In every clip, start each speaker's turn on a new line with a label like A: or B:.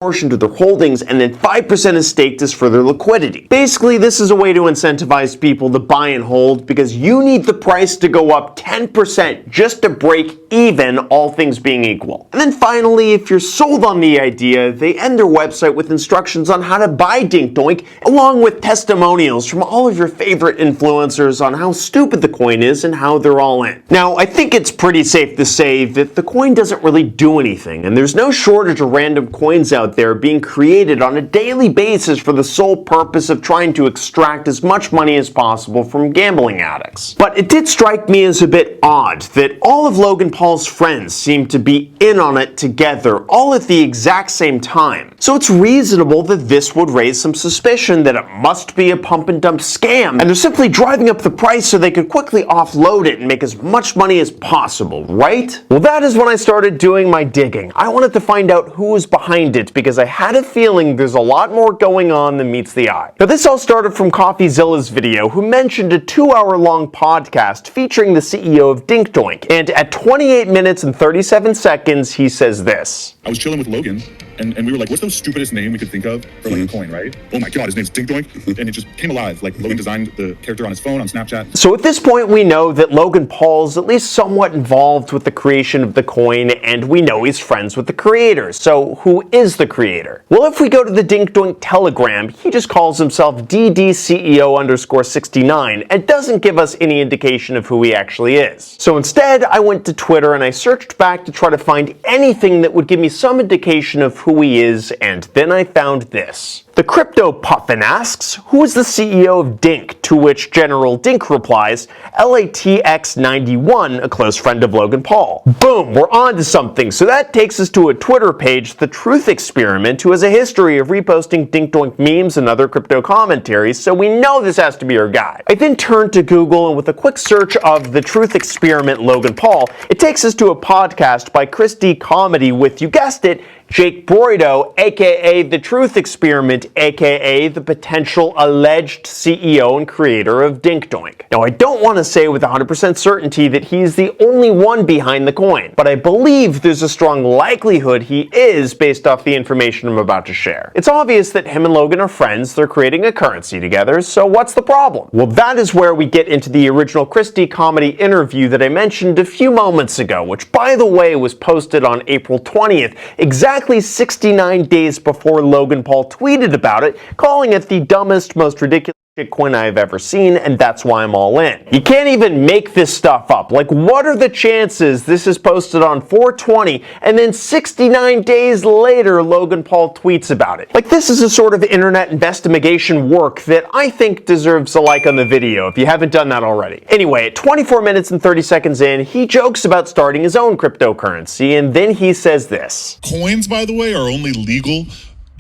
A: portion to their holdings, and then 5% is staked as for their liquidity. Basically, this is a way to incentivize people to buy and hold because you need the price to go up 10% just to break even, all things being equal. And then finally, if you're sold on the idea, they end their website with instructions on how to buy Dink Doink, along with testimonials from all of your favorite influencers on how stupid the coin is and how they're all in. Now, I think it's pretty safe to say that the coin doesn't really do anything, and there's no shortage of random coins out there being created on a daily basis for the sole purpose of trying to extract as much money as possible from gambling addicts. But it did strike me as a bit odd that all of Logan Paul's friends seem to be in on it together, all at the exact same time. So it's reasonable that this would raise some suspicion that it must be a pump and dump scam, and they're simply driving up the price so they could quickly offload it and make as much money as possible, right? Well, that is when I started doing my digging. I wanted to find out who was behind it because I had a feeling there's a lot more going on than meets the eye. Now, this all started from CoffeeZilla's video, who mentioned a 2-hour-long podcast featuring the CEO of Dink Doink, and at 28 minutes and 37 seconds, he says this.
B: I was chilling with Logan, and we were like, what's the stupidest name we could think of for like a coin, right? Oh my god, his name's Dink Doink, and it just came alive. Like, Logan designed the character on his phone, on Snapchat.
A: So at this point, we know that Logan Paul's at least somewhat involved with the creation of the coin, and we know he's friends with the creator. So who is the creator? Well, if we go to the Dink Doink Telegram, he just calls himself DDCEO_69 and doesn't give us any indication of who he actually is. So instead, I went to Twitter and I searched back to try to find anything that would give me some indication of who he is, and then I found this. The Crypto Puffin asks, who is the CEO of Dink? To which General Dink replies, LATX91, a close friend of Logan Paul. Boom, we're on to something. So that takes us to a Twitter page, The Truth Experiment, who has a history of reposting Dink Doink memes and other crypto commentaries, so we know this has to be our guy. I then turned to Google, and with a quick search of The Truth Experiment Logan Paul, it takes us to a podcast by Chris D. Comedy with, you guessed it, Jake Broido, aka The Truth Experiment, aka the potential alleged CEO and creator of Dink Doink. Now, I don't want to say with 100% certainty that he's the only one behind the coin, but I believe there's a strong likelihood he is based off the information I'm about to share. It's obvious that him and Logan are friends, they're creating a currency together, so what's the problem? Well, that is where we get into the original Chris D. Comedy interview that I mentioned a few moments ago, which by the way was posted on April 20th, exactly 69 days before Logan Paul tweeted about it, calling it the dumbest, most ridiculous shitcoin I've ever seen, and that's why I'm all in. You can't even make this stuff up. Like, what are the chances this is posted on 420 and then 69 days later Logan Paul tweets about it? Like, this is a sort of internet investigation work that I think deserves a like on the video if you haven't done that already. Anyway, at 24 minutes and 30 seconds in, he jokes about starting his own cryptocurrency, and then he says this.
B: Coins, by the way, are only legal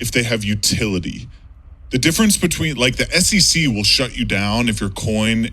B: if they have utility. The difference between, like, the SEC will shut you down if your coin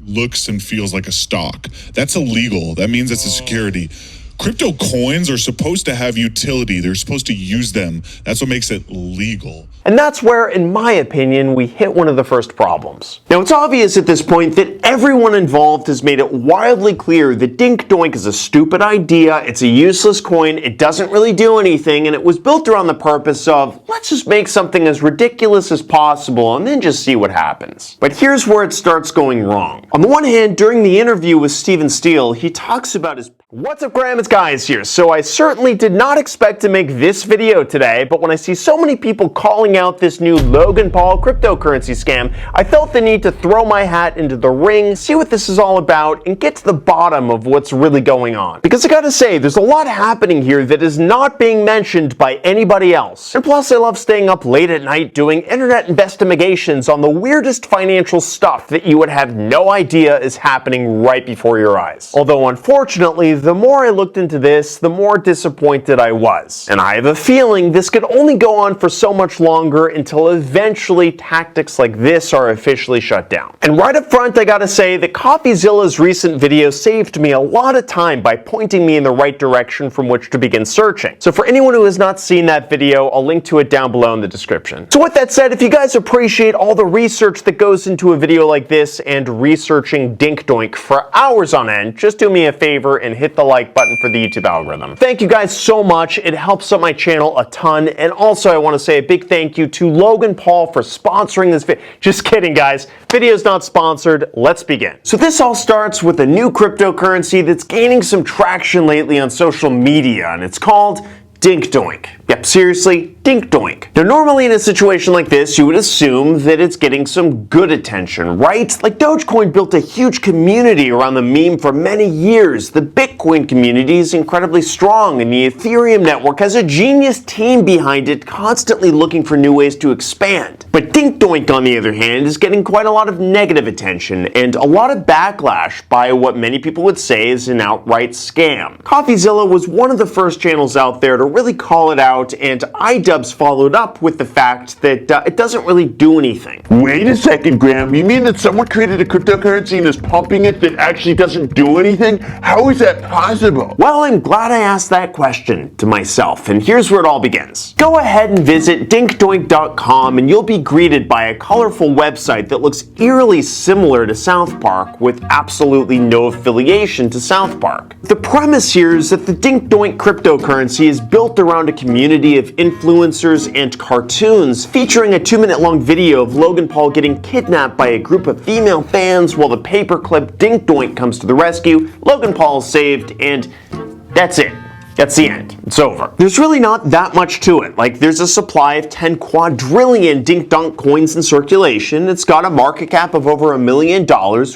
B: looks and feels like a stock. That's illegal. That means it's a security. Crypto coins are supposed to have utility. They're supposed to use them. That's what makes it legal.
A: And that's where, in my opinion, we hit one of the first problems. Now, it's obvious at this point that everyone involved has made it wildly clear that Dink Doink is a stupid idea, it's a useless coin, it doesn't really do anything, and it was built around the purpose of, let's just make something as ridiculous as possible and then just see what happens. But here's where it starts going wrong. On the one hand, during the interview with Steven Steele, he talks about his... What's up, Graham? It's Guys here. So I certainly did not expect to make this video today, but when I see so many people calling out this new Logan Paul cryptocurrency scam, I felt the need to throw my hat into the ring, see what this is all about, and get to the bottom of what's really going on. Because I gotta say, there's a lot happening here that is not being mentioned by anybody else. And plus, I love staying up late at night doing internet investigations on the weirdest financial stuff that you would have no idea is happening right before your eyes. Although, unfortunately, the more I looked into this, the more disappointed I was. And I have a feeling this could only go on for so much longer until eventually tactics like this are officially shut down. And right up front, I gotta say that CoffeeZilla's recent video saved me a lot of time by pointing me in the right direction from which to begin searching. So for anyone who has not seen that video, I'll link to it down below in the description. So with that said, if you guys appreciate all the research that goes into a video like this and researching Dink Doink for hours on end, just do me a favor and hit hit the like button for the YouTube algorithm. Thank you guys so much. It helps out my channel a ton. And also I want to say a big thank you to Logan Paul for sponsoring this video. Just kidding, guys. Video's not sponsored. Let's begin. So this all starts with a new cryptocurrency that's gaining some traction lately on social media, and it's called Dink Doink. Yep, seriously, Dink Doink. Now, normally in a situation like this, you would assume that it's getting some good attention, right? Like Dogecoin built a huge community around the meme for many years. The Bitcoin community is incredibly strong, and the Ethereum network has a genius team behind it, constantly looking for new ways to expand. But Dink Doink, on the other hand, is getting quite a lot of negative attention and a lot of backlash by what many people would say is an outright scam. CoffeeZilla was one of the first channels out there to really call it out, and iDubbbz followed up with the fact that it doesn't really do anything.
C: Wait a second, Graham. You mean that someone created a cryptocurrency and is pumping it that actually doesn't do anything? How is that possible?
A: Well, I'm glad I asked that question to myself, and here's where it all begins. Go ahead and visit dinkdoink.com and you'll be greeted by a colorful website that looks eerily similar to South Park with absolutely no affiliation to South Park. The premise here is that the Dink Doink cryptocurrency is built around a community of influencers and cartoons featuring a 2-minute long video of Logan Paul getting kidnapped by a group of female fans while the paperclip Dink Doink comes to the rescue. Logan Paul is saved, and that's it. That's the end. It's over. There's really not that much to it. Like, there's a supply of 10 quadrillion Dink Doink coins in circulation. It's got a market cap of over $1 million,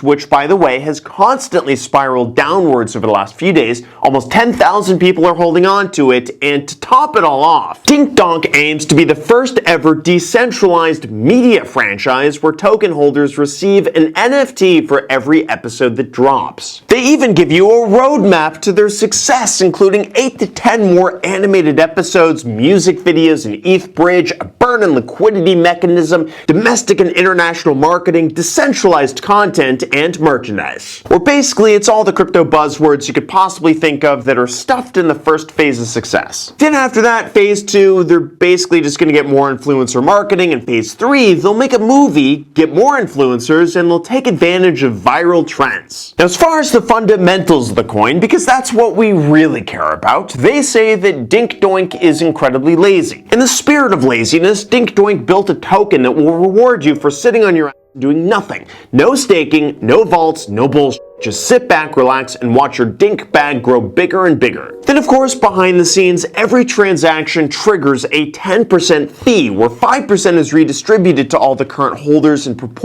A: which, by the way, has constantly spiraled downwards over the last few days. Almost 10,000 people are holding on to it, and to top it all off, Dink Doink aims to be the first ever decentralized media franchise where token holders receive an NFT for every episode that drops. They even give you a roadmap to their success, including 8 to 10 more animated episodes, music videos, an ETH bridge, a burn and liquidity mechanism, domestic and international marketing, decentralized content, and merchandise. Or basically, it's all the crypto buzzwords you could possibly think of that are stuffed in the first phase of success. Then after that, phase 2, they're basically just going to get more influencer marketing, and phase 3, they'll make a movie, get more influencers, and they'll take advantage of viral trends. Now, as far as the fundamentals of the coin, because that's what we really care about, they say that Dink Doink is incredibly lazy. In the spirit of laziness, Dink Doink built a token that will reward you for sitting on your ass and doing nothing. No staking, no vaults, no bullshit. Just sit back, relax, and watch your Dink bag grow bigger and bigger. Then, of course, behind the scenes, every transaction triggers a 10% fee, where 5% is redistributed to all the current holders in proportion